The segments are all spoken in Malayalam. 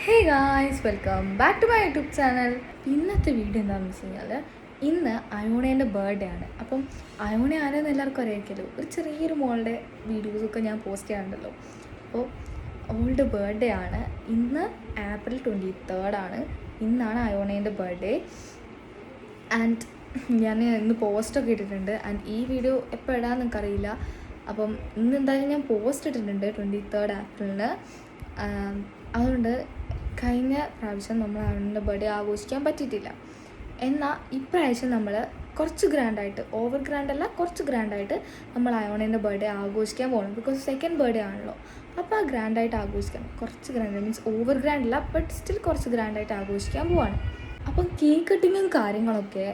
Hey guys, welcome back to my YouTube channel. ഇന്നത്തെ വീഡിയോ എന്താണെന്ന് വെച്ച് കഴിഞ്ഞാൽ ഇന്ന് അയോണേൻ്റെ ബർത്ത്ഡേ ആണ്. അപ്പം അയോണ ആരെന്ന് എല്ലാവർക്കും അറിയാമല്ലോ. ഒരു ചെറിയൊരു മോളുടെ വീഡിയോസൊക്കെ ഞാൻ പോസ്റ്റ് ചെയ്യാറുണ്ടല്ലോ. അപ്പോൾ അവളുടെ ബർത്ത്ഡേ ആണ് ഇന്ന്. April 23 ഇന്നാണ് അയോണേൻ്റെ ബർത്ത്ഡേ. ആൻഡ് ഞാൻ ഇന്ന് പോസ്റ്റൊക്കെ ഇട്ടിട്ടുണ്ട്. ആൻഡ് ഈ വീഡിയോ എപ്പോൾ ഇടാമെന്ന് എനിക്കറിയില്ല. അപ്പം ഇന്ന് എന്തായാലും ഞാൻ പോസ്റ്റ് ഇട്ടിട്ടുണ്ട് 23 April. അതുകൊണ്ട് കഴിഞ്ഞ പ്രാവശ്യം നമ്മൾ അവളുടെ ബർത്ത്ഡേ ആഘോഷിക്കാൻ പറ്റിയിട്ടില്ല. എന്നാൽ ഇപ്രാവശ്യം നമ്മൾ കുറച്ച് ഗ്രാൻഡായിട്ട്, ഓവർ ഗ്രാൻഡല്ല, കുറച്ച് ഗ്രാൻഡായിട്ട് നമ്മൾ അയോണേൻ്റെ ബർത്ത്ഡേ ആഘോഷിക്കാൻ പോകണം. ബിക്കോസ് സെക്കൻഡ് ബർത്ത്ഡേ ആണല്ലോ. അപ്പോൾ ആ ഗ്രാൻഡായിട്ട് ആഘോഷിക്കണം. കുറച്ച് ഗ്രാൻഡ് മീൻസ് ഓവർ ഗ്രാൻഡല്ല, ബട്ട് സ്റ്റിൽ കുറച്ച് ഗ്രാൻഡായിട്ട് ആഘോഷിക്കാൻ പോവാണ്. അപ്പം കേക്ക് കട്ടിങ്ങും കാര്യങ്ങളൊക്കെ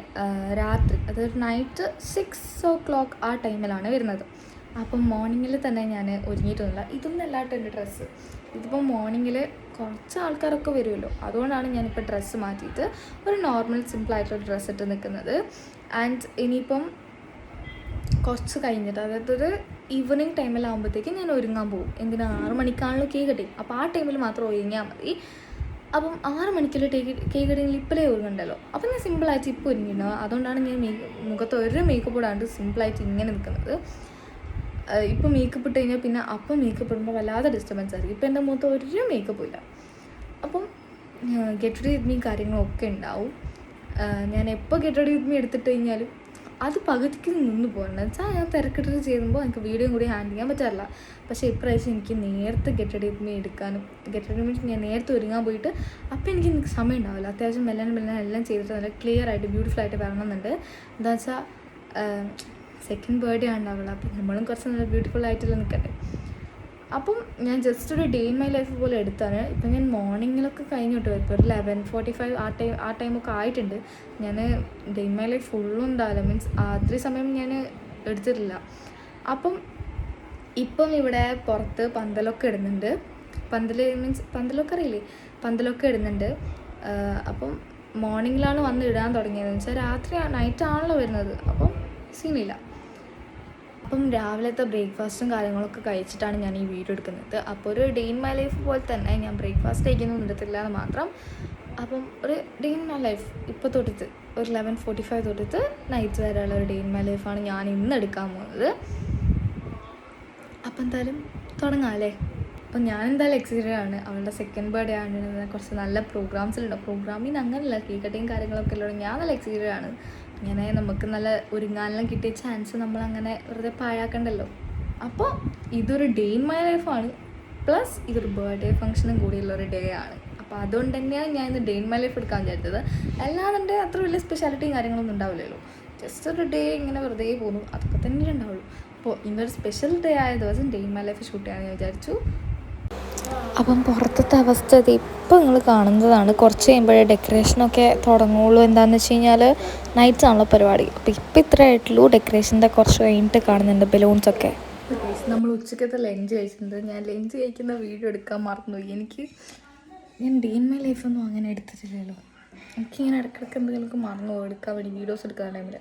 രാത്രി, അതായത് നൈറ്റ് 6 o'clock ആ ടൈമിലാണ് വരുന്നത്. അപ്പം മോർണിംഗിൽ തന്നെ ഞാൻ ഒരുങ്ങിയിട്ടൊന്നുമില്ല. ഇതൊന്നും അല്ലാട്ട് എൻ്റെ ഡ്രസ്സ്. ഇതിപ്പം മോർണിംഗിൽ കുറച്ച് ആൾക്കാരൊക്കെ വരുമല്ലോ, അതുകൊണ്ടാണ് ഞാനിപ്പോൾ ഡ്രസ്സ് മാറ്റിയിട്ട് ഒരു നോർമൽ സിമ്പിളായിട്ടുള്ള ഡ്രസ്സ് ഇട്ട് നിൽക്കുന്നത്. ആൻഡ് ഇനിയിപ്പം കുറച്ച് കഴിഞ്ഞിട്ട്, അതായത് ഒരു ഈവനിങ് ടൈമിലാകുമ്പോഴത്തേക്കും ഞാൻ ഒരുങ്ങാൻ പോകും. എന്തിനാ 6 മണിക്കാണല്ലോ കേക്ക് കട്ടിങ്. അപ്പോൾ ആ ടൈമിൽ മാത്രം ഒരുങ്ങിയാൽ മതി. അപ്പം 6 മണിക്കുള്ള കേക്ക് കട്ടിങ്ങിൽ ഇപ്പോഴേ ഒരുങ്ങുണ്ടല്ലോ. അപ്പം ഞാൻ സിമ്പിളായിട്ട് ഇപ്പോൾ ഒരുങ്ങിയിട്ടുണ്ടാവും. അതുകൊണ്ടാണ് ഞാൻ മുഖത്ത് ഒരു മേക്കപ്പ് ഇടാണ്ട് സിമ്പിളായിട്ട് ഇങ്ങനെ നിൽക്കുന്നത്. ഇപ്പം മേക്കപ്പ് ഇട്ട് കഴിഞ്ഞാൽ പിന്നെ അപ്പം മേക്കപ്പ് ഇടുമ്പോൾ വല്ലാതെ ഡിസ്റ്റർബൻസ് ആയിരിക്കും. ഇപ്പം എൻ്റെ മുഖത്ത് ഒരു മേക്കപ്പും ഇല്ല. അപ്പം ഗെറ്റ് റെഡി വിത്ത് മീ കാര്യങ്ങളൊക്കെ ഉണ്ടാവും. ഞാൻ എപ്പോൾ ഗെറ്റ് റെഡി വിത്ത് മീ എടുത്തിട്ട് കഴിഞ്ഞാലും അത് പകുതിക്ക് നിന്ന് പോകണം. വെച്ചാൽ ഞാൻ തിരക്കിട്ട് ചെയ്യുമ്പോൾ എനിക്ക് വീഡിയോയും കൂടി ഹാൻഡിൽ ചെയ്യാൻ പറ്റാറില്ല. പക്ഷേ ഇപ്രാവശ്യം എനിക്ക് നേരത്തെ ഗെറ്റ് റെഡി വിത്ത് മീ എടുക്കാനും, ഗെറ്റ് റെഡി മീൻസ് ഞാൻ നേരത്തെ ഒരുങ്ങാൻ പോയിട്ട് അപ്പം എനിക്ക് സമയം ഉണ്ടാവില്ല. അത്യാവശ്യം മെല്ലെ എല്ലാം ചെയ്തിട്ട് നല്ല ക്ലിയർ ആയിട്ട് ബ്യൂട്ടിഫുൾ ആയിട്ട് വരണമെന്നുണ്ട്. എന്താ വെച്ചാൽ സെക്കൻഡ് ബർത്ത്ഡേ ഉണ്ടാവുള്ളൂ. അപ്പം നമ്മളും കുറച്ച് നല്ല ബ്യൂട്ടിഫുൾ ആയിട്ടല്ലേ നിൽക്കട്ടെ. അപ്പം ഞാൻ ജസ്റ്റ് ഒരു ഡേ ഇൻ മൈ ലൈഫ് പോലെ എടുത്താണ്. ഇപ്പം ഞാൻ മോർണിംഗിലൊക്കെ കഴിഞ്ഞിട്ട് വരും. ഇപ്പോൾ ഒരു 11:45 ആ ടൈമൊക്കെ ആയിട്ടുണ്ട്. ഞാൻ ഡേ ഇൻ മൈ ലൈഫ് ഫുള്ളും ഉണ്ടാവില്ല, മീൻസ് അത്രയും സമയം ഞാൻ എടുത്തിട്ടില്ല. അപ്പം ഇപ്പം ഇവിടെ പുറത്ത് പന്തലൊക്കെ ഇടുന്നുണ്ട്. പന്തൽ മീൻസ് പന്തലൊക്കെ അറിയില്ലേ, പന്തലൊക്കെ ഇടുന്നുണ്ട്. അപ്പം മോർണിംഗിലാണ് വന്ന് ഇടാൻ തുടങ്ങിയതെന്ന് വെച്ചാൽ രാത്രി നൈറ്റാണല്ലോ വരുന്നത്. അപ്പം സീനില്ല. അപ്പം രാവിലത്തെ ബ്രേക്ക്ഫാസ്റ്റും കാര്യങ്ങളൊക്കെ കഴിച്ചിട്ടാണ് ഞാൻ ഈ വീഡിയോ എടുക്കുന്നത്. അപ്പോൾ ഒരു ഡേ ഇൻ മൈ ലൈഫ് പോലെ തന്നെ ഞാൻ ബ്രേക്ക്ഫാസ്റ്റ് കഴിക്കുന്നൊന്നും എടുത്തില്ല എന്ന് മാത്രം. അപ്പം ഒരു ഡേ ഇൻ മൈ ലൈഫ് ഇപ്പോൾ തൊട്ടിട്ട് ഒരു 11:45 തൊട്ടിട്ട് നൈറ്റ് വരെയുള്ള ഒരു ഡേ ഇൻ മൈ ലൈഫാണ് ഞാൻ ഇന്ന് എടുക്കാൻ പോകുന്നത്. അപ്പം എന്തായാലും തുടങ്ങാം അല്ലേ. അപ്പം ഞാൻ എന്തായാലും എക്സൈറ്റഡ് ആണ്. അവളുടെ സെക്കൻഡ് ബർത്ത്ഡേ ആണ്. കുറച്ച് നല്ല പ്രോഗ്രാംസിലുണ്ട്. പ്രോഗ്രാമിന് അങ്ങനെയല്ല, കേക്ക് കട്ടിങ് കാര്യങ്ങളൊക്കെ ഉള്ളത്. ഞാൻ നല്ല എക്സൈറ്റഡ് ആണ്. ഇങ്ങനെ നമുക്ക് നല്ല ഒരുങ്ങാനെല്ലാം കിട്ടിയ ചാൻസ് നമ്മളങ്ങനെ വെറുതെ പാഴാക്കണ്ടല്ലോ. അപ്പോൾ ഇതൊരു ഡേ ഇൻ മൈ ലൈഫാണ്, പ്ലസ് ഇതൊരു ബർത്ത്ഡേ ഫംഗ്ഷനും കൂടിയുള്ളൊരു ഡേ ആണ്. അപ്പോൾ അതുകൊണ്ട് തന്നെയാണ് ഞാൻ ഇന്ന് ഡേ ഇൻ മൈ ലൈഫ് എടുക്കാൻ വിചാരിച്ചത്. അല്ലാതെ അത്ര വലിയ സ്പെഷ്യാലിറ്റിയും കാര്യങ്ങളൊന്നും ഉണ്ടാവില്ലല്ലോ. ജസ്റ്റ് ഒരു ഡേ ഇങ്ങനെ വെറുതെ പോകുന്നു, അതൊക്കെ തന്നെ ഉണ്ടാവുള്ളൂ. അപ്പോൾ ഇന്നൊരു സ്പെഷ്യൽ ഡേ ആയ ദിവസം day in my life shoot ചെയ്യാമെന്ന് ഞാൻ വിചാരിച്ചു. അപ്പം പുറത്തത്തെ അവസ്ഥ ഇത് ഇപ്പോൾ നിങ്ങൾ കാണുന്നതാണ്. കുറച്ച് കഴിയുമ്പോഴേ ഡെക്കറേഷനൊക്കെ തുടങ്ങുള്ളൂ. എന്താണെന്ന് വെച്ച് കഴിഞ്ഞാൽ നൈറ്റ്സ് ആണല്ലോ പരിപാടി. അപ്പോൾ ഇപ്പോൾ ഇത്ര ആയിട്ടുള്ളൂ. ഡെക്കറേഷൻ്റെ കുറച്ച് കഴിഞ്ഞിട്ട് കാണുന്നുണ്ട് ബലൂൺസൊക്കെ. നമ്മൾ ഉച്ചക്കത്തെ ലഞ്ച് കഴിച്ചിട്ടുണ്ട്. ഞാൻ ലഞ്ച് കഴിക്കുന്ന വീഡിയോ എടുക്കാൻ മറന്നുപോയി. ഞാൻ ഡേ ഇൻ മൈ ലൈഫൊന്നും അങ്ങനെ എടുത്തിട്ടില്ലല്ലോ. എനിക്കിങ്ങനെ ഇടയ്ക്കിടയ്ക്ക് എന്തെങ്കിലുമൊക്കെ മറന്നുപോയി എടുക്കാൻ വേണ്ടി, വീഡിയോസ് എടുക്കാൻ ടൈമിൽ.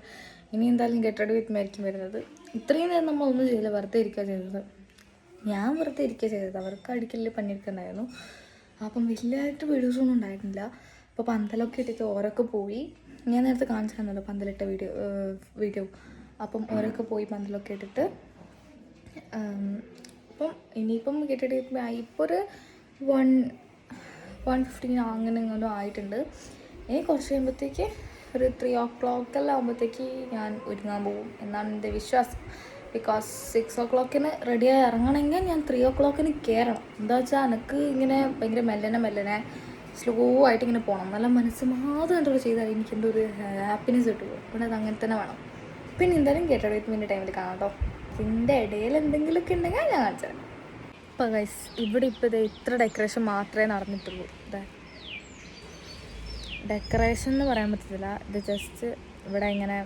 ഇനി എന്തായാലും ഗെറ്റ് റെഡി വിത്ത് മീ ആയിരിക്കും വരുന്നത്. ഇത്രയും നേരം നമ്മളൊന്നും ചെയ്യില്ല, വെറുതെ ഇരിക്കുക ചെയ്തത്. ഞാൻ വെറുതെ ഇരിക്കുക ചെയ്തത്. അവർക്ക് അടിക്കലിൽ പണിയെടുക്കുന്നുണ്ടായിരുന്നു. അപ്പം വലിയതായിട്ട് വീഡിയോസൊന്നും ഉണ്ടായിരുന്നില്ല. അപ്പോൾ പന്തലൊക്കെ ഇട്ടിട്ട് ഓരൊക്കെ പോയി. ഞാൻ നേരത്തെ കാണിച്ചു തന്നല്ലോ പന്തലിട്ട വീഡിയോ. അപ്പം ഓരൊക്കെ പോയി പന്തലൊക്കെ ഇട്ടിട്ട് അപ്പം ഇനിയിപ്പം കേട്ടിട്ട് ഇപ്പോൾ ഒരു 1:15 അങ്ങനെ എങ്ങാനും ആയിട്ടുണ്ട്. ഇനി കുറച്ച് കഴിയുമ്പോഴത്തേക്ക് ഒരു 3 o'clock ആകുമ്പോഴത്തേക്ക് ഞാൻ ഒരുങ്ങാൻ പോകും എന്നാണ് എൻ്റെ വിശ്വാസം. ബിക്കോസ് 6 o'clock റെഡിയായി ഇറങ്ങണമെങ്കിൽ ഞാൻ 3 o'clock കയറണം. എന്താ വെച്ചാൽ എനിക്ക് ഇങ്ങനെ ഭയങ്കര മെല്ലനെ സ്ലോ ആയിട്ട് ഇങ്ങനെ പോകണം. നല്ല മനസ്സ് മാത്രം എന്തൊക്കെ ചെയ്താൽ എനിക്ക് എന്തോ ഒരു ഹാപ്പിനെസ് കിട്ടുമോ. ഇവിടെ അത് അങ്ങനെ തന്നെ വേണം. പിന്നെ എന്തായാലും ഗെറ്റ് റെഡി വിത്ത് മീൻ്റെ ടൈമിൽ കാണാം കേട്ടോ. ഇതിൻ്റെ ഇടയിൽ എന്തെങ്കിലുമൊക്കെ ഉണ്ടെങ്കിൽ ഞാൻ കാണിച്ചു തരാം. അപ്പോൾ ഗൈസ്, ഇവിടെ ഇപ്പോൾ ഇത് ഇത്ര ഡെക്കറേഷൻ മാത്രമേ നടന്നിട്ടുള്ളൂ. ഡെക്കറേഷൻ എന്ന് പറയാൻ പറ്റത്തില്ല. ഇത് ജസ്റ്റ് ഇവിടെ ഇങ്ങനെ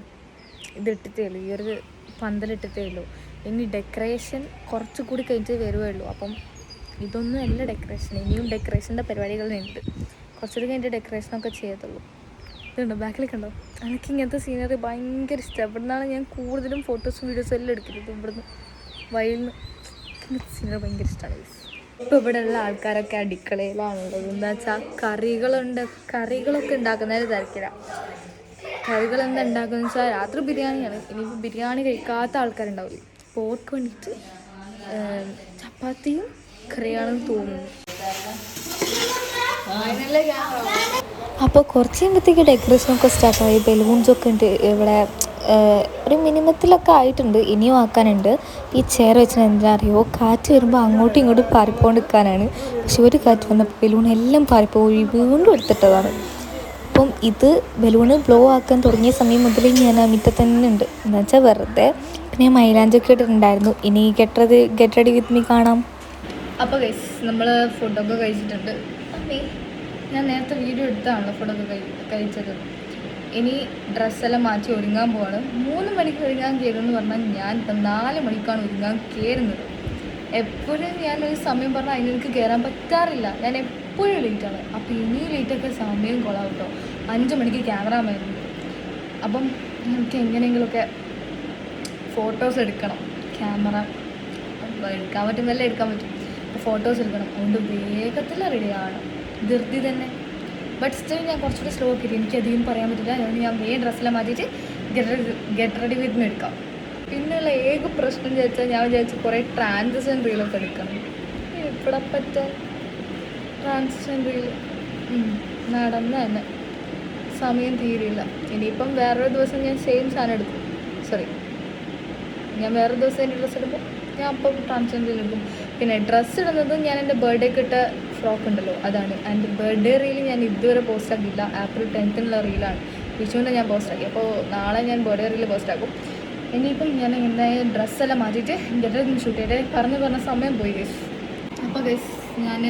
ഇതിട്ടിട്ടേ ഉള്ളൂ, ഈ ഒരു പന്തലിട്ടിട്ടേ ഉള്ളൂ. ഇനി ഡെക്കറേഷൻ കുറച്ചുകൂടി കഴിഞ്ഞിട്ട് വരുവേ ഉള്ളൂ. അപ്പം ഇതൊന്നും അല്ല ഡെക്കറേഷൻ, ഇനിയും ഡെക്കറേഷൻ്റെ പരിപാടികളുണ്ട്. കുറച്ചുകൂടി കഴിഞ്ഞിട്ട് ഡെക്കറേഷനൊക്കെ ചെയ്യത്തുള്ളൂ. ഇതുണ്ടോ ബാക്കിലേക്ക് ഉണ്ടോ? എനിക്ക് ഇങ്ങനത്തെ സീനറി ഭയങ്കര ഇഷ്ടമാണ്. ഇവിടെ നിന്നാണ് ഞാൻ കൂടുതലും ഫോട്ടോസും വീഡിയോസും എല്ലാം എടുക്കുന്നത്. ഇവിടുന്ന് വഴിയിൽ നിന്ന് സീനറി ഭയങ്കര ഇഷ്ടമാണ്. ഇപ്പോൾ ഇവിടെയുള്ള ആൾക്കാരൊക്കെ അടുക്കളയിലാണുള്ളത്. എന്താ വെച്ചാൽ കറികളൊക്കെ ഉണ്ടാക്കുന്നതിന് തിരക്കിലാണ്. കറികൾ എന്താ ഉണ്ടാക്കുന്നത് വെച്ചാൽ രാത്രി ബിരിയാണിയാണ്. ഇനിയിപ്പോൾ ബിരിയാണി കഴിക്കാത്ത ആൾക്കാരുണ്ടാവില്ലേ, അപ്പോൾ ഓർക്ക് വേണ്ടിയിട്ട് ചപ്പാത്തിയും കറിയാണെന്ന് തോന്നുന്നു. അപ്പോൾ കുറച്ച് കഴിയുമ്പോഴത്തേക്ക് ഡെക്കറേഷനൊക്കെ സ്റ്റാർട്ടായി. ബലൂൺസൊക്കെ ഉണ്ട് ഇവിടെ. ഒരു മിനിമത്തിലൊക്കെ ആയിട്ടുണ്ട്, ഇനിയും ആക്കാനുണ്ട്. ഈ ചെയർ വെച്ചാൽ എന്താ അറിയുമോ, കാറ്റ് വരുമ്പോൾ അങ്ങോട്ടും ഇങ്ങോട്ടും പാറിപ്പോണ്ട് നിൽക്കാനാണ്. പക്ഷെ ഒരു കാറ്റ് വന്നപ്പോൾ ബലൂൺ എല്ലാം പാറിപ്പോയി വീണ്ടും എടുത്തിട്ടതാണ്. അപ്പം ഇത് ബലൂണ് ബ്ലോ ആക്കാൻ തുടങ്ങിയ സമയം മുതൽ ഞാൻ ആ മുറ്റത്ത് തന്നെ ഉണ്ട്. എന്ന് വെച്ചാൽ വെറുതെ. പിന്നെ മൈലാഞ്ചൊക്കെ ഇട്ടിട്ടുണ്ടായിരുന്നു. ഇനി ഗെറ്റ് റെഡി വിത്ത് മീ കാണാം. അപ്പോൾ ഗൈസ് നമ്മൾ ഫുഡൊക്കെ കഴിച്ചിട്ടുണ്ട്. അമ്മേ ഞാൻ നേരത്തെ വീഡിയോ എടുത്താണല്ലോ ഫുഡൊക്കെ കഴിച്ചത്. ഇനി ഡ്രസ്സെല്ലാം മാറ്റി ഒരുങ്ങാൻ പോവാണ്. 3 മണിക്ക് ഒരുങ്ങാൻ കയറുമെന്ന് പറഞ്ഞാൽ ഞാൻ ഇപ്പം 4 മണിക്കാണ് ഒരുങ്ങാൻ കയറുന്നത്. എപ്പോഴും ഞാനൊരു സമയം പറഞ്ഞാൽ അതിനെനിക്ക് കയറാൻ പറ്റാറില്ല. ഞാൻ എപ്പോഴും ലേറ്റാണ്. അപ്പോൾ ഇനി ലേറ്റൊക്കെ സമയം കൊള്ളാം കേട്ടോ. 5 മണിക്ക് ക്യാമറമാൻ വരുന്നത്. അപ്പം എനിക്ക് എങ്ങനെയെങ്കിലുമൊക്കെ ഫോട്ടോസ് എടുക്കണം. ക്യാമറ എടുക്കാൻ പറ്റുന്നതല്ലേ എടുക്കാൻ പറ്റും. അപ്പോൾ ഫോട്ടോസ് എടുക്കണം. അതുകൊണ്ട് വേഗത്തിൽ റെഡിയാണ്, ധൃതി തന്നെ. ബട്ട് സ്റ്റിൽ ഞാൻ കുറച്ചുകൂടി സ്ലോ ആക്കിയിട്ട് എനിക്കധികം പറയാൻ പറ്റില്ല. അതുകൊണ്ട് ഞാൻ മെയിൻ ഡ്രസ്സെല്ലാം മാറ്റിയിട്ട് ഗെറ്റ് റെഡി വിത്ത് മീ എടുക്കാം. പിന്നെയുള്ള ഏക പ്രശ്നം ചോദിച്ചാൽ ഞാൻ വിചാരിച്ചു കുറേ ട്രാൻസിഷൻ റീലൊക്കെ എടുക്കണം. ഇവിടെ പറ്റാൻ ട്രാൻസിഷൻ റീൽ നടന്ന തന്നെ സമയം തീരില്ല. ഇനിയിപ്പം വേറൊരു ദിവസം ഞാൻ സെയിം സാധനം എടുക്കും. ഞാൻ വേറൊരു ദിവസം എൻ്റെ ഡ്രസ്സ് എടുക്കും. ഞാൻ അപ്പം ട്രാൻസിഷൻ റീൽ എടുക്കും. പിന്നെ ഡ്രസ്സ് ഇടുന്നത് ഞാൻ എൻ്റെ ബർത്ത്ഡേക്ക് ഇട്ട ഫ്രോക്ക് ഉണ്ടല്ലോ, അതാണ്. എൻ്റെ ബർത്ത്ഡേ റീൽ ഞാൻ ഇതുവരെ പോസ്റ്റ് ആക്കിയില്ല. April 10th റീലാണ്. വിഷുവിൻ്റെ ഞാൻ പോസ്റ്റ് ആക്കി. അപ്പോൾ നാളെ ഞാൻ ബർത്ത്ഡേ റീൽ പോസ്റ്റ് ആക്കും. ഇനിയിപ്പം ഞാൻ എന്തായാലും ഡ്രസ്സെല്ലാം മാറ്റിയിട്ട് ഗെറ്റ് ഷൂട്ട് ചെയ്തേ പറഞ്ഞ സമയം പോയി ഗൈസ്. അപ്പോൾ ഗൈസ് ഞാൻ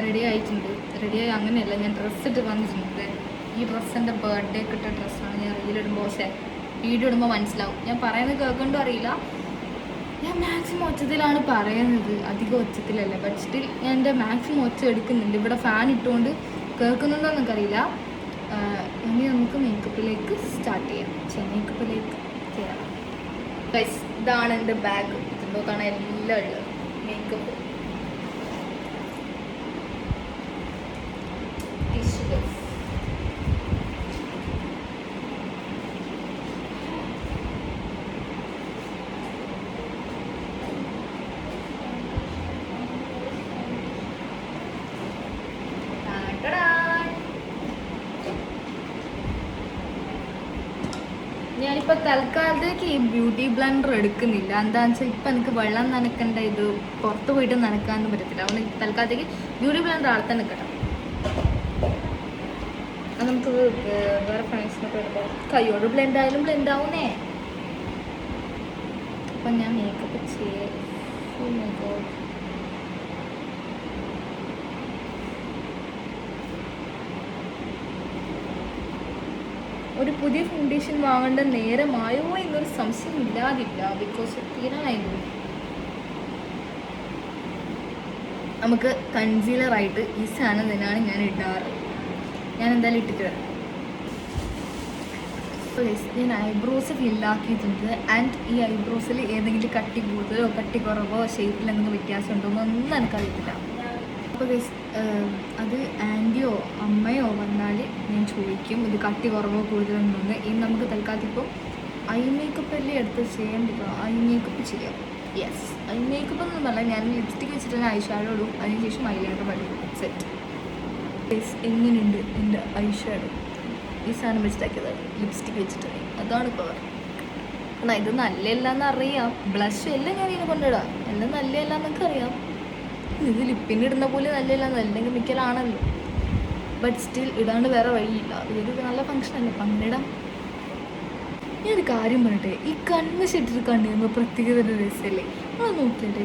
റെഡി ആയിട്ടുണ്ട്. റെഡിയായി അങ്ങനെയല്ല, ഞാൻ ഡ്രസ്സ് ഇട്ട് വന്നിട്ടുണ്ട്. ഈ ഡ്രസ്സ് എൻ്റെ ബർത്ത്ഡേക്ക് ഇട്ട ഡ്രസ്സാണ്. ഞാൻ റീലിടുമ്പോൾ വീഡിയോ ഇടുമ്പോൾ മനസ്സിലാവും. ഞാൻ പറയുന്നത് കേൾക്കൊണ്ടും അറിയില്ല. ഞാൻ മാക്സിമം ഒച്ചത്തിലാണ് പറയുന്നത്, അധികം ഒച്ചത്തിലല്ല. ബട്ട് സ്റ്റിൽ ഞാൻ എൻ്റെ മാക്സിമം ഒച്ച എടുക്കുന്നുണ്ട്. ഇവിടെ ഫാൻ ഇട്ടുകൊണ്ട് കേൾക്കുന്നുണ്ടോ എന്നൊക്കറിയില്ല. ഇനി നമുക്ക് മേക്കപ്പിലേക്ക് സ്റ്റാർട്ട് ചെയ്യാം. മേക്കപ്പിലേക്ക് ചെയ്യാം ഗൈസ്. ഇതാണ് എൻ്റെ ബാഗ്. ഇതിൻ്റെതാണ് എല്ലാം ഉള്ളത്. മേക്കപ്പ്, ടിഷ്യൂ, ഞാനിപ്പോൾ തൽക്കാലത്തേക്ക് ഈ ബ്യൂട്ടി ബ്ലെൻഡർ എടുക്കുന്നില്ല. എന്താണെന്ന് വെച്ചാൽ ഇപ്പം എനിക്ക് വെള്ളം നനക്കേണ്ട ഇത് പുറത്ത് പോയിട്ട് നനക്കാനൊന്നും പറ്റത്തില്ല. അതുകൊണ്ട് തൽക്കാലത്തേക്ക് ബ്യൂട്ടി ബ്ലെൻഡർ ആൾ തന്നെ കിട്ടാം. അത് നമുക്ക് വേറെ ഫ്രണ്ട്സിനൊക്കെ വരുമ്പോൾ കൈയോട് ബ്ലെൻഡ് ആയാലും ബ്ലെൻഡ് ആവുന്നേ. അപ്പം ഞാൻ മേക്കപ്പ് ചെയ്യേ. ഒരു പുതിയ ഫൗണ്ടേഷൻ വാങ്ങേണ്ട നേരമായോ എന്നൊരു സംശയം ഇല്ലാതില്ല. ബിക്കോസ് തീരാനായിരുന്നു. നമുക്ക് കൺസീലറായിട്ട് ഈ സാധനം തന്നെയാണ് ഞാൻ ഇടാറ്. ഞാൻ എന്തായാലും ഇട്ടിട്ട് വരാം. ഞാൻ ഐബ്രോസ് ഫില്ലാക്കിയിട്ടുണ്ട്. ആൻഡ് ഈ ഐബ്രോസിൽ ഏതെങ്കിലും കട്ടി കൂടുതലോ കട്ടി കുറവോ ഷേപ്പിൽ എന്തെങ്കിലും വ്യത്യാസം ഉണ്ടോ എന്നൊന്നും എനിക്കറിയത്തില്ല. അപ്പോൾ അത് ആൻറ്റിയോ അമ്മയോ വന്നാൽ ഞാൻ ചോദിക്കും ഇത് കട്ടി കുറവോ കൂടുതലുണ്ടോന്ന്. ഇനി നമുക്ക് തൽക്കാലത്ത് ഇപ്പോൾ ഐ മേക്കപ്പ് അല്ലേ എടുത്ത് ചെയ്യേണ്ടത്. ഐ മേക്കപ്പ് ചെയ്യാം. യെസ്, ഐ മേക്കപ്പ് ഒന്നും പറഞ്ഞാൽ ഞാൻ ലിപ്സ്റ്റിക് വെച്ചിട്ട് തന്നെ ഐ ഷാഡോ ഇടും. അതിനുശേഷം ഐലൈനർ പഠിക്കും. സെറ്റ്. എങ്ങനെയുണ്ട് എൻ്റെ ഐ ഷാഡോ? ഈ സാധനം വെച്ചിട്ടാക്കിയതാണ്, ലിപ്സ്റ്റിക് വെച്ചിട്ട്. അതാണ് പവർ. എന്നാൽ ഇത് നല്ലതല്ല എന്നറിയാം. ബ്ലഷ് എല്ലാം ഞാൻ ഇതിനെ കൊണ്ടിടാം. എല്ലാം നല്ലതല്ല എന്നൊക്കെ അറിയാം. ഇത് ലിപ്പിനിടുന്ന പോലെ നല്ലതല്ല, നല്ല കെമിക്കലാണല്ലോ. ബട്ട് സ്റ്റിൽ ഇടാണ്ട് വേറെ വഴിയില്ല. ഇതൊരു നല്ല ഫങ്ഷൻ അല്ലേ, പങ്കിടാം. ഞാനൊരു കാര്യം പറയട്ടെ, ഈ കണ്ണ് ഷെട്ടിട്ട് കണ്ണിടുമ്പോൾ പ്രത്യേകത രസമല്ലേ? അത് നോക്കിയാട്ടെ,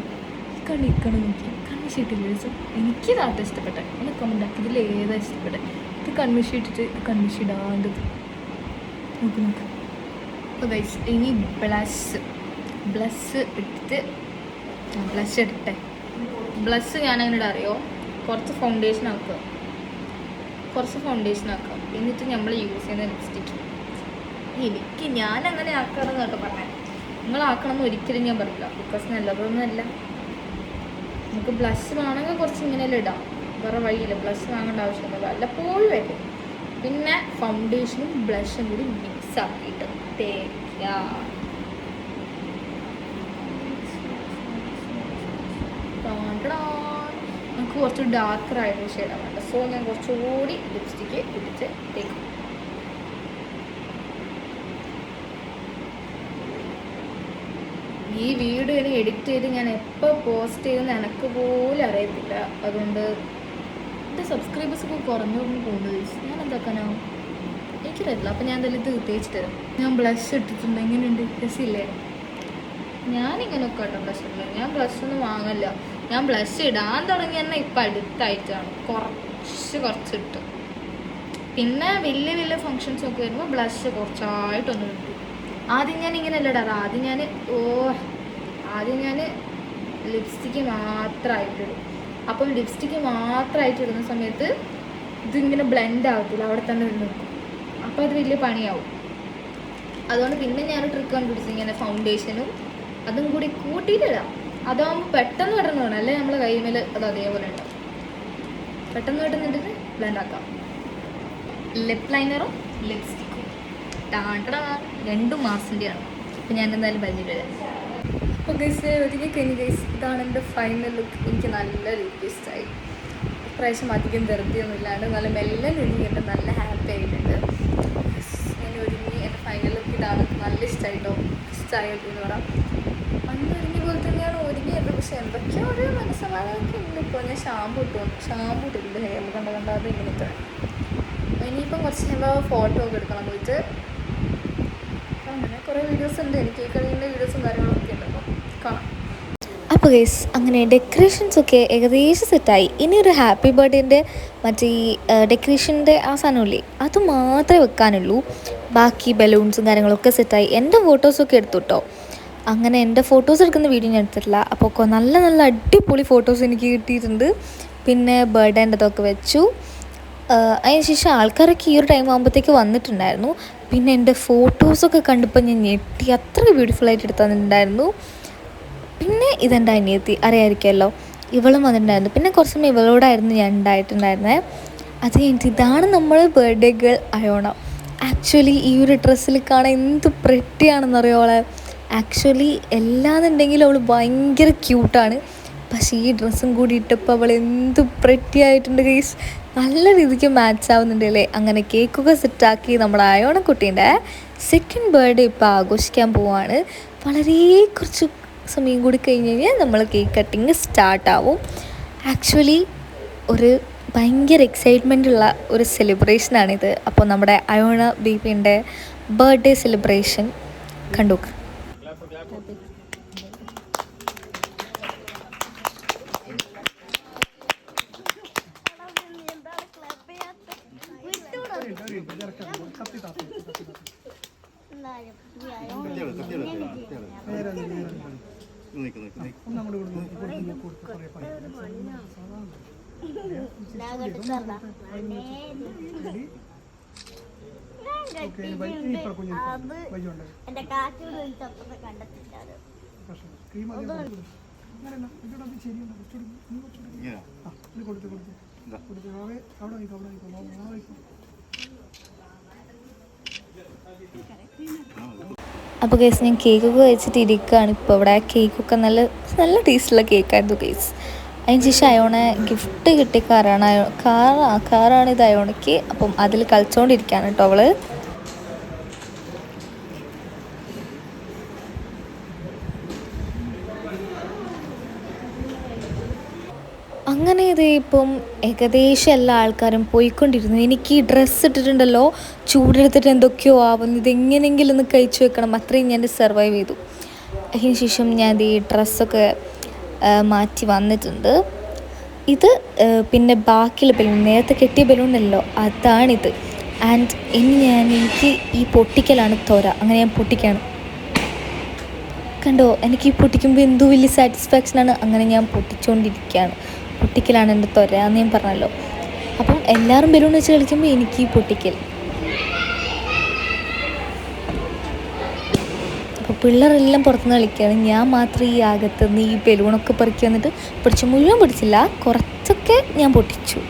ഈ കണ്ണ് നോക്കി കണ്ണ് ഷെട്ടില്ല രസം. എനിക്കിതാട്ടോ ഇഷ്ടപ്പെട്ടെ. ഒന്ന് കമൻ്റ് ആക്കി ഇതിൽ ഏതാ ഇഷ്ടപ്പെട്ടെ. ഇത് കണ്ണ് ഷെട്ടിട്ട് കണ്ണ് ഷെടാണ്ടത് നോക്ക്. അപ്പോൾ ഗൈസ് ഇനി ബ്ലഷ് ഇട്ടിട്ട് ബ്ലഷ് ഇടട്ടെ. ബ്ലഷ് ഞാൻ അങ്ങനെ അറിയോ, കുറച്ച് ഫൗണ്ടേഷൻ ആക്കുക. എന്നിട്ട് നമ്മൾ യൂസ് ചെയ്യുന്ന ലിപ്സ്റ്റിക്ക്. ഞാനങ്ങനെ ആക്കണം കേട്ടോ പറഞ്ഞാൽ. നിങ്ങൾ ആക്കണമെന്ന് ഒരിക്കലും ഞാൻ പറയില്ല. ബിക്കോസ് നല്ലതൊന്നുമല്ല. നമുക്ക് ബ്ലഷ് വേണമെങ്കിൽ കുറച്ച് ഇങ്ങനെയെല്ലാം ഇടാം, വേറെ വഴിയില്ല. ബ്ലഷ് വാങ്ങേണ്ട ആവശ്യമൊന്നുമില്ല, വല്ലപ്പോഴും വേണ്ടി. പിന്നെ ഫൗണ്ടേഷനും ബ്ലഷും കൂടി മിക്സ് ആക്കിയിട്ട് തേക്കുക. നമുക്ക് കുറച്ച് ഡാർക്കറായിട്ട് ഷെയ്ഡാണ് വേണ്ട. സോ ഞാൻ കുറച്ചുകൂടി ലിപ്സ്റ്റിക്ക് ഇട്ടിട്ട് തേക്കും. ഈ വീഡിയോ ഇനി എഡിറ്റ് ചെയ്ത് ഞാൻ എപ്പോൾ പോസ്റ്റ് ചെയ്തെന്ന് എനിക്ക് പോലും അറിയത്തില്ല. അതുകൊണ്ട് എൻ്റെ സബ്സ്ക്രൈബേഴ്സ് ഒക്കെ കുറഞ്ഞു പോകുന്നത് ഞാൻ എന്താക്കാനോ എനിക്കറിയത്തില്ല. അപ്പം ഞാൻ എന്തായാലും ഇത് തേച്ചിട്ട് തരാം. ഞാൻ ബ്ലഷ് ഇട്ടിട്ടുണ്ട്, എങ്ങനെയുണ്ട്? രസമില്ലേ? ഞാനിങ്ങനെയൊക്കെ കേട്ടോ ബ്ലഷ് ഇട്ടില്ല. ഞാൻ ബ്ലഷൊന്നും വാങ്ങില്ല. ഞാൻ ബ്ലഷ് ഇടാൻ തുടങ്ങി തന്നെ ഇപ്പം അടുത്തായിട്ടാണ് കുറച്ചിട്ട്. പിന്നെ വലിയ വലിയ ഫങ്ഷൻസ് ഒക്കെ വരുമ്പോൾ ബ്ലഷ് കുറച്ചായിട്ടൊന്നും ഇട്ടു. ആദ്യം ഞാൻ ഇങ്ങനെയല്ല ഇടാറ്. ആദ്യം ഞാൻ ലിപ്സ്റ്റിക്ക് മാത്രമായിട്ടിടും. അപ്പം ലിപ്സ്റ്റിക്ക് മാത്രമായിട്ട് ഇടുന്ന സമയത്ത് ഇതിങ്ങനെ ബ്ലെൻഡ് ആവത്തില്ല, അവിടെ തന്നെ നിൽക്കും. അപ്പോൾ അത് വലിയ പണിയാവും. അതുകൊണ്ട് പിന്നെ ഞാൻ ട്രിക്ക് കണ്ടുപിടിച്ചു, ഇങ്ങനെ ഫൗണ്ടേഷനും അതും കൂടി കൂട്ടിയിട്ടിടാം. അതാകുമ്പോൾ പെട്ടെന്ന് വേണം, അല്ലേ നമ്മളെ കൈമേൽ അത് അതേപോലെ ഉണ്ടാവും. പെട്ടെന്ന് ഇട്ടിട്ട് ബ്ലെൻഡ് ആക്കാം. ലിപ്പ് ലൈനറും ലിപ്സ്റ്റിക്കും 2 മാസത്തിൻ്റെയാണ്. അപ്പോൾ ഞാൻ എന്തായാലും പറഞ്ഞിട്ട് വരാം. അപ്പോൾ ഗൈസ് ഒരിക്കൽ കഴിഞ്ഞ് ഗൈസ്, ഇതാണ് എൻ്റെ ഫൈനൽ ലുക്ക്. എനിക്ക് നല്ല രീതിക്ക് ഇഷ്ടമായി. ഇപ്രാവശ്യം അധികം ധൃതിയൊന്നും ഇല്ലാണ്ട് നല്ല മെല്ലെ ഒരുങ്ങിയിട്ട് നല്ല ഹാപ്പി ആയിട്ടുണ്ട്. ഞാൻ ഒരുങ്ങി എൻ്റെ ഫൈനൽ ലുക്ക് ഇതാണ്. നല്ല ഇഷ്ടമായിട്ടോ, ഇഷ്ടമായിട്ട് എന്ന് പറയാം. അന്ന് ഒരുങ്ങിയ പോലെ തന്നെയാണ് ഒരുങ്ങിയത്. പക്ഷെ എന്തൊക്കെയോ ഒരു മനസ്സമാധാനമൊക്കെ ഉണ്ട്. ഇപ്പോൾ ഞാൻ ഷാമ്പു ഇട്ടിട്ടുണ്ട്. ഹെയർ കണ്ടാൽ ഇങ്ങനത്തെ. ഇനിയിപ്പം കുറച്ച് കഴിയുമ്പോൾ ഫോട്ടോ ഒക്കെ എടുക്കണം പോയിട്ട്. അങ്ങനെ കുറേ വീഡിയോസ് ഉണ്ട്, എനിക്ക് ഈ കഴിയുന്ന വീഡിയോസും കാര്യങ്ങളൊക്കെ ഉണ്ട്. അപ്പോൾ കാണാം. അപ്പോൾ ഗൈസ് അങ്ങനെ ഡെക്കറേഷൻസൊക്കെ ഏകദേശം സെറ്റായി. ഇനി ഒരു ഹാപ്പി ബർത്ത്ഡേൻ്റെ മറ്റേ ഈ ഡെക്കറേഷൻ്റെ ആ സാധനമില്ലേ, അത് മാത്രമേ വെക്കാനുള്ളൂ. ബാക്കി ബലൂൺസും കാര്യങ്ങളൊക്കെ സെറ്റായി. എൻ്റെ ഫോട്ടോസൊക്കെ എടുത്തു കേട്ടോ. അങ്ങനെ എൻ്റെ ഫോട്ടോസ് എടുക്കുന്ന വീഡിയോ ഞാൻ എടുത്തിട്ടില്ല. അപ്പോൾ നല്ല നല്ല അടിപൊളി ഫോട്ടോസ് എനിക്ക് കിട്ടിയിട്ടുണ്ട്. പിന്നെ ബർത്ത്ഡേൻ്റെതൊക്കെ വെച്ചു. അതിന് ശേഷം ആൾക്കാരൊക്കെ ഈ ഒരു ടൈം ആകുമ്പോഴത്തേക്ക് വന്നിട്ടുണ്ടായിരുന്നു. പിന്നെ എൻ്റെ ഫോട്ടോസൊക്കെ കണ്ടപ്പോൾ ഞാൻ ഞെട്ടി, അത്ര ബ്യൂട്ടിഫുള്ളായിട്ട് എടുത്തിട്ടുണ്ടായിരുന്നു. പിന്നെ ഇതെൻ്റെ അനിയത്തി, അറിയാമായിരിക്കുമല്ലോ, ഇവളും വന്നിട്ടുണ്ടായിരുന്നു. പിന്നെ കുറച്ച് സമയം ഇവളോടായിരുന്നു ഞാൻ ഉണ്ടായിട്ടുണ്ടായിരുന്നത്. അത് കഴിഞ്ഞിട്ട് ഇതാണ് നമ്മൾ ബർത്ത്ഡേ ഗേൾ അയോണ. ആക്ച്വലി ഈ ഒരു ഡ്രസ്സിൽ കാണാൻ എന്ത് പ്രെറ്റിയാണെന്നറിയോളെ. ആക്ച്വലി എല്ലാന്നുണ്ടെങ്കിലും അവൾ ഭയങ്കര ക്യൂട്ടാണ്. പക്ഷേ ഈ ഡ്രസ്സും കൂടി ഇട്ടപ്പോൾ അവൾ എന്ത് പ്രെറ്റി ആയിട്ടുണ്ട് ഗൈസ്. നല്ല രീതിക്ക് മാച്ച് ആവുന്നുണ്ട് അല്ലേ. അങ്ങനെ കേക്കൊക്കെ സെറ്റാക്കി നമ്മുടെ അയോണക്കുട്ടീൻ്റെ സെക്കൻഡ് ബർത്ത്ഡേ ഇപ്പോൾ ആഘോഷിക്കാൻ പോവാണ്. വളരെ കുറച്ച് സമയം കൂടി കഴിഞ്ഞ് കഴിഞ്ഞാൽ നമ്മൾ കേക്ക് കട്ടിങ് സ്റ്റാർട്ടാവും. ആക്ച്വലി ഒരു ഭയങ്കര എക്സൈറ്റ്മെൻ്റ് ഉള്ള ഒരു സെലിബ്രേഷനാണിത്. അപ്പോൾ നമ്മുടെ അയോണ ബേബീൻ്റെ ബർത്ത്ഡേ സെലിബ്രേഷൻ കണ്ടുനോക്ക്. എന്റെ കാറ്റോട് കണ്ടെത്തില്ല. അപ്പോൾ കേസ് ഞാൻ കേക്കൊക്കെ വെച്ചിട്ട് ഇരിക്കുകയാണ് ഇപ്പോൾ ഇവിടെ. കേക്കൊക്കെ നല്ല നല്ല ടേസ്റ്റുള്ള കേക്കായിരുന്നു കേസ്. അതിന് ശേഷം അയോണെ ഗിഫ്റ്റ് കിട്ടിയ കാറാണ് ഇത് അയോണയ്ക്ക്. അപ്പം അതിൽ കളിച്ചുകൊണ്ടിരിക്കുകയാണ് കേട്ടോ അവള്. അങ്ങനെ ഇത് ഇപ്പം ഏകദേശം എല്ലാ ആൾക്കാരും പോയിക്കൊണ്ടിരുന്നു. എനിക്ക് ഈ ഡ്രസ്സ് ഇട്ടിട്ടുണ്ടല്ലോ, ചൂടെടുത്തിട്ട് എന്തൊക്കെയോ ആവുന്നു. ഇതെങ്ങനെയെങ്കിലും ഒന്ന് കഴിച്ചു വെക്കണം, അത്രയും ഞാൻ സർവൈവ് ചെയ്തു. അതിന് ശേഷം ഞാൻ ഈ ഡ്രസ്സൊക്കെ മാറ്റി വന്നിട്ടുണ്ട്. ഇത് പിന്നെ ബാക്കിയുള്ള ബലൂൺ, നേരത്തെ കെട്ടിയ ബലൂണല്ലോ, അതാണിത്. ആൻഡ് ഇനി എനിക്ക് ഈ പൊട്ടിക്കലാണ് ത്വര. അങ്ങനെ ഞാൻ പൊട്ടിക്കുകയാണ്. കണ്ടോ, എനിക്ക് ഈ പൊട്ടിക്കുമ്പോൾ എന്തോ വലിയ സാറ്റിസ്ഫാക്ഷനാണ്. അങ്ങനെ ഞാൻ പൊട്ടിച്ചുകൊണ്ടിരിക്കുകയാണ്. പൊട്ടിക്കലാണ് എൻ്റെ ത്വര എന്ന് ഞാൻ പറഞ്ഞല്ലോ. അപ്പം എല്ലാവരും ബലൂൺ വെച്ച് കളിക്കുമ്പോൾ എനിക്ക് ഈ പൊട്ടിക്കൽ. അപ്പോൾ പിള്ളേരെല്ലാം പുറത്തുനിന്ന് കളിക്കുകയാണ്. ഞാൻ മാത്രം ഈ അകത്തുനിന്ന് ഈ ബലൂണൊക്കെ പെറുക്കി വന്നിട്ട് പിടിച്ച് മുഴുവൻ പിടിച്ചില്ല, കുറച്ചൊക്കെ ഞാൻ പൊട്ടിച്ചു.